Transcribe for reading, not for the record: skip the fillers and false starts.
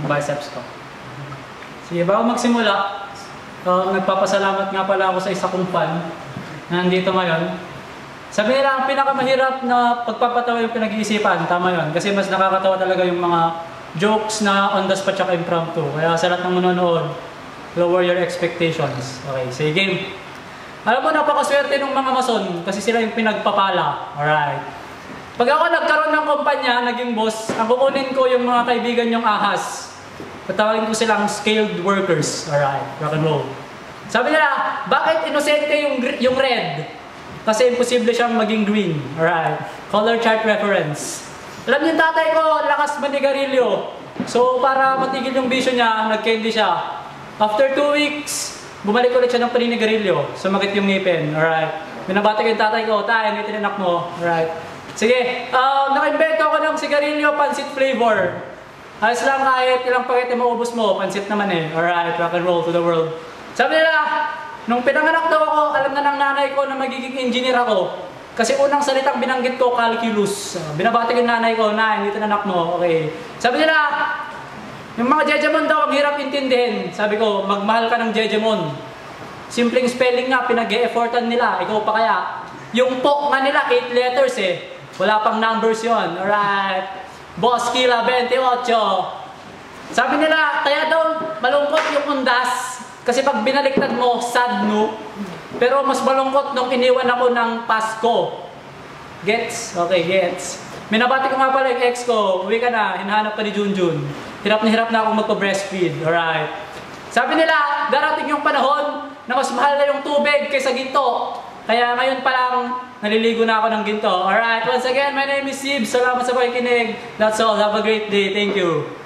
ng biceps ko. Sige, bago magsimula, nagpapasalamat nga pala ako sa isa kong fan na nandito ngayon. Sabi nila, ang pinakamahirap na pagpapatawa yung pinag-iisipan, tama yun. Kasi mas nakakatawa talaga yung mga jokes na on the spot tsaka impromptu. Kaya sa lahat ng manonood, lower your expectations. Okay, sige game. Alam mo, napakaswerte ng mga mason kasi sila yung pinagpapala. Alright. Pag ako nagkaroon ng kumpanya, naging boss, ang kukunin ko yung mga kaibigan yung ahas. Tatawagin ko silang scaled workers. Alright, rock and roll. Sabi nila, bakit inosente yung red? Kasi imposible siyang maging green. Alright, color chart reference. Alam niyo, tatay ko, lakas manigarilyo. So, para matigil yung bisyo niya, nag-candy siya. After 2 weeks, bumalik ulit siya ng paninigarilyo. Sumakit yung ngipin. Alright. Binabati ko yung tatay ko, tay, may tinanak mo. Alright. Sige, naka-invento ko ng sigarilyo, pansit flavor. Ayos lang kahit ilang pakete maubos mo, pansit naman eh. Alright, rock and roll to the world. Sabi nila, nung pinanganak daw ako, alam na ng nanay ko na magiging engineer ako. Kasi unang salitang binanggit ko, calculus. Binabati ko yung nanay ko, na, hindi tinanak mo. Okay. Sabi nila, yung mga jejemon daw ang hirap intindihin. Sabi ko, magmahal ka ng jejemon. Simpleng spelling nga, pinag-e-effortan nila. Ikaw pa kaya? Yung po nga nila, 8 letters eh. Wala pang numbers yon. Alright. Boss Kila 28. Sabi nila, kaya daw malungkot yung undas. Kasi pag binaliktad mo, sad no. Pero mas malungkot nung iniwan ako ng Pasko. Gets? Okay, gets. Minabati ko nga pala yung ex ko. Uwi ka na, hinahanap ka ni Junjun. Hirap na ako magpa-breastfeed. Alright. Sabi nila, darating yung panahon na mas mahal na yung tubig kaysa ginto. Kaya ngayon pa lang, naliligo na ako ng ginto. Alright, once again, my name is Sib. Salamat sa pakikinig. That's all. Have a great day. Thank you.